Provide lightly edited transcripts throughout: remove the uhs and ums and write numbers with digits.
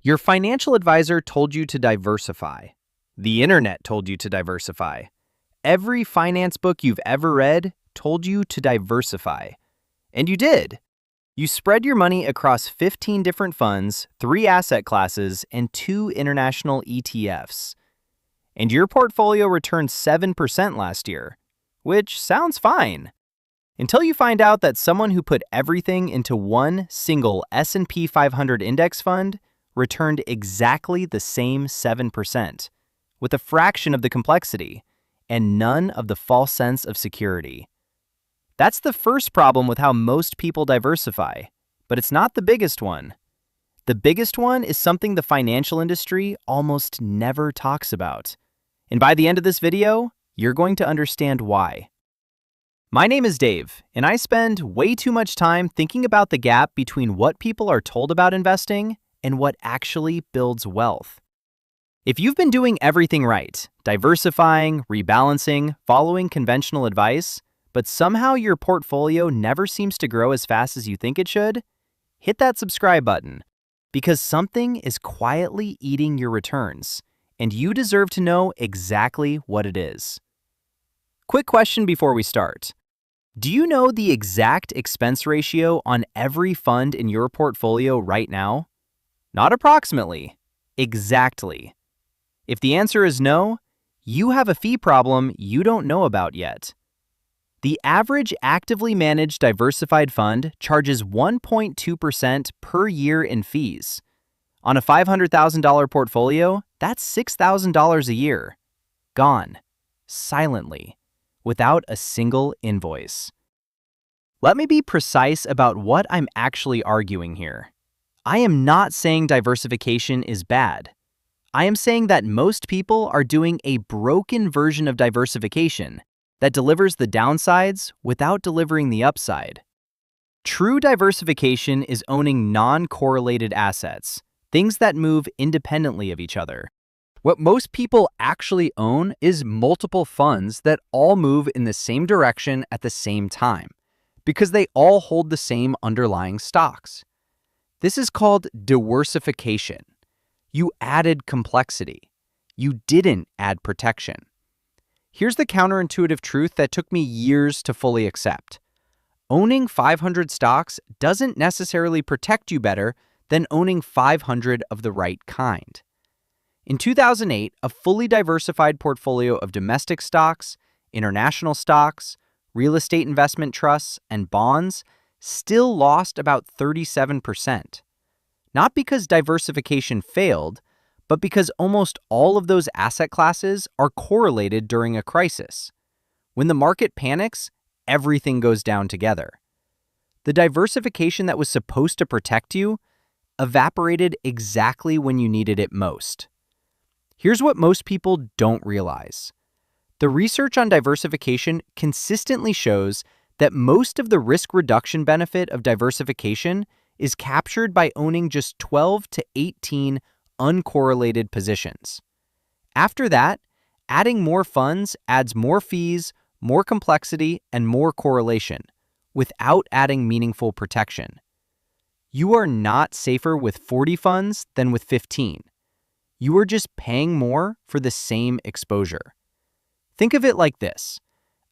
Your financial advisor told you to diversify. The internet told you to diversify. Every finance book you've ever read told you to diversify. And you did. You spread your money across 15 different funds, 3 asset classes, and 2 international ETFs. And your portfolio returned 7% last year, which sounds fine. Until you find out that someone who put everything into one single S&P 500 index fund returned exactly the same 7%, with a fraction of the complexity and none of the false sense of security. That's the first problem with how most people diversify, but it's not the biggest one. The biggest one is something the financial industry almost never talks about. And by the end of this video, you're going to understand why. My name is Dave, and I spend way too much time thinking about the gap between what people are told about investing and what actually builds wealth. If you've been doing everything right, diversifying, rebalancing, following conventional advice, but somehow your portfolio never seems to grow as fast as you think it should, hit that subscribe button, because something is quietly eating your returns, and you deserve to know exactly what it is. Quick question before we start. Do you know the exact expense ratio on every fund in your portfolio right now? Not approximately, exactly. If the answer is no, you have a fee problem you don't know about yet. The average actively managed diversified fund charges 1.2% per year in fees. On a $500,000 portfolio, that's $6,000 a year. Gone. Silently. Without a single invoice. Let me be precise about what I'm actually arguing here. I am not saying diversification is bad. I am saying that most people are doing a broken version of diversification that delivers the downsides without delivering the upside. True diversification is owning non-correlated assets, things that move independently of each other. What most people actually own is multiple funds that all move in the same direction at the same time, because they all hold the same underlying stocks. This is called diversification. You added complexity. You didn't add protection. Here's the counterintuitive truth that took me years to fully accept. Owning 500 stocks doesn't necessarily protect you better than owning 500 of the right kind. In 2008, a fully diversified portfolio of domestic stocks, international stocks, real estate investment trusts, and bonds still lost about 37%. Not because diversification failed, but because almost all of those asset classes are correlated during a crisis. When the market panics, everything goes down together. The diversification that was supposed to protect you evaporated exactly when you needed it most. Here's what most people don't realize. The research on diversification consistently shows that most of the risk reduction benefit of diversification is captured by owning just 12 to 18 uncorrelated positions. After that, adding more funds adds more fees, more complexity, and more correlation, without adding meaningful protection. You are not safer with 40 funds than with 15. You are just paying more for the same exposure. Think of it like this.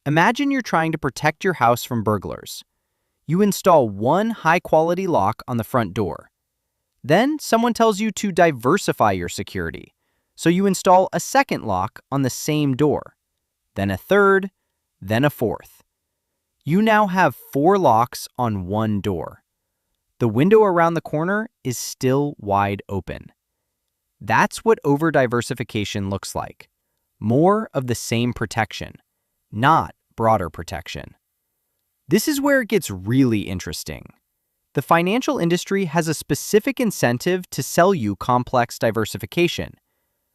Imagine you're trying to protect your house from burglars. You install one high-quality lock on the front door. Then someone tells you to diversify your security, so you install a second lock on the same door, then a third, then a fourth. You now have 4 locks on one door. The window around the corner is still wide open. That's what over-diversification looks like. More of the same protection, not broader protection. This is where it gets really interesting. The financial industry has a specific incentive to sell you complex diversification.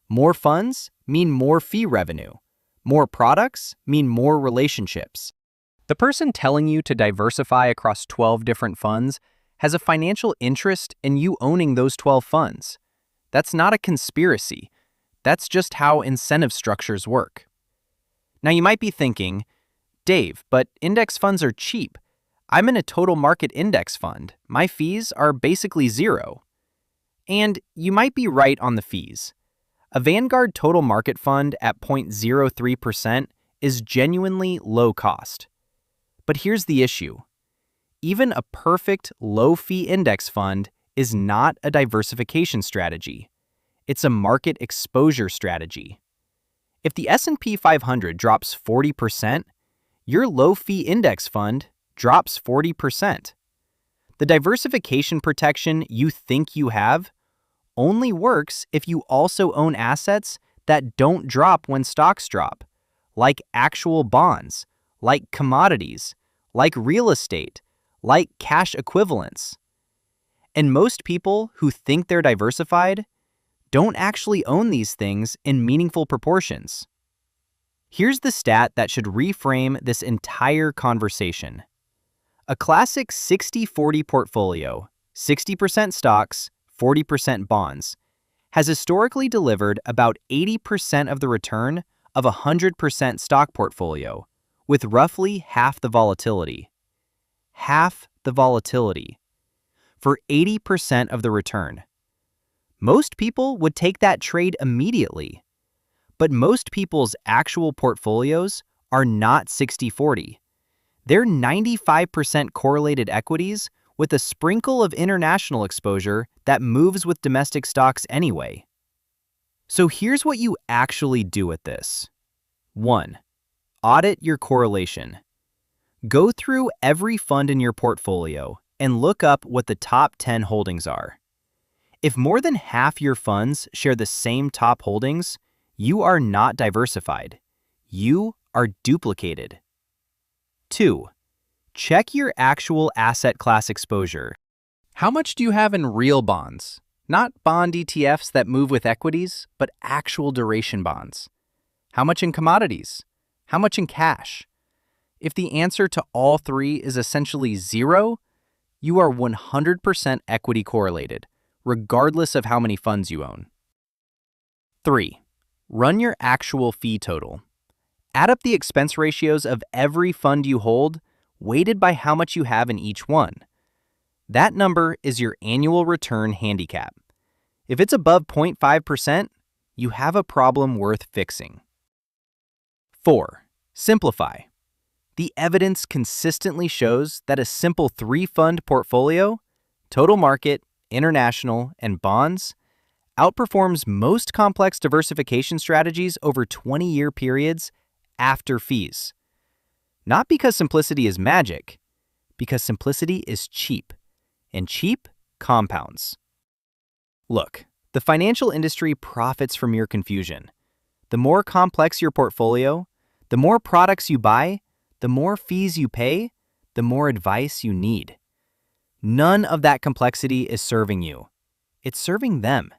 More funds mean more fee revenue. More products mean more relationships. The person telling you to diversify across 12 different funds has a financial interest in you owning those 12 funds. That's not a conspiracy. That's just how incentive structures work. Now you might be thinking, Dave, but index funds are cheap. I'm in a total market index fund. My fees are basically zero. And you might be right on the fees. A Vanguard total market fund at 0.03% is genuinely low cost. But here's the issue. Even a perfect low-fee index fund is not a diversification strategy. It's a market exposure strategy. If the S&P 500 drops 40%, your low-fee index fund drops 40%. The diversification protection you think you have only works if you also own assets that don't drop when stocks drop, like actual bonds, like commodities, like real estate, like cash equivalents. And most people who think they're diversified don't actually own these things in meaningful proportions. Here's the stat that should reframe this entire conversation. A classic 60-40 portfolio, 60% stocks, 40% bonds, has historically delivered about 80% of the return of a 100% stock portfolio, with roughly half the volatility. Half the volatility for 80% of the return. Most people would take that trade immediately, but most people's actual portfolios are not 60-40. They're 95% correlated equities with a sprinkle of international exposure that moves with domestic stocks anyway. So here's what you actually do with this. 1. Audit your correlation. Go through every fund in your portfolio and look up what the top 10 holdings are. If more than half your funds share the same top holdings, you are not diversified. You are duplicated. 2. Check your actual asset class exposure. How much do you have in real bonds? Not bond ETFs that move with equities, but actual duration bonds. How much in commodities? How much in cash? If the answer to all three is essentially zero, you are 100% equity correlated, regardless of how many funds you own. 3. Run your actual fee total. Add up the expense ratios of every fund you hold, weighted by how much you have in each one. That number is your annual return handicap. If it's above 0.5%, you have a problem worth fixing. 4. Simplify. The evidence consistently shows that a simple 3-fund portfolio, total market, international, and bonds, outperforms most complex diversification strategies over 20-year periods after fees. Not because simplicity is magic, because simplicity is cheap, and cheap compounds. Look, the financial industry profits from your confusion. The more complex your portfolio, the more products you buy, the more fees you pay, the more advice you need. None of that complexity is serving you. It's serving them.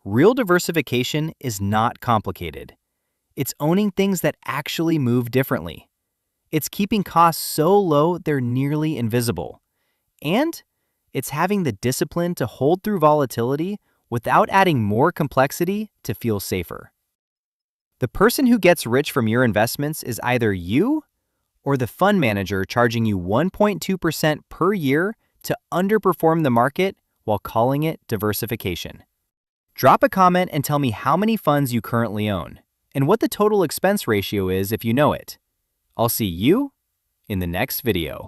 Real diversification is not complicated. It's owning things that actually move differently. It's keeping costs so low they're nearly invisible. And it's having the discipline to hold through volatility without adding more complexity to feel safer. The person who gets rich from your investments is either you or the fund manager charging you 1.2% per year to underperform the market while calling it diversification. Drop a comment and tell me how many funds you currently own and what the total expense ratio is if you know it. I'll see you in the next video.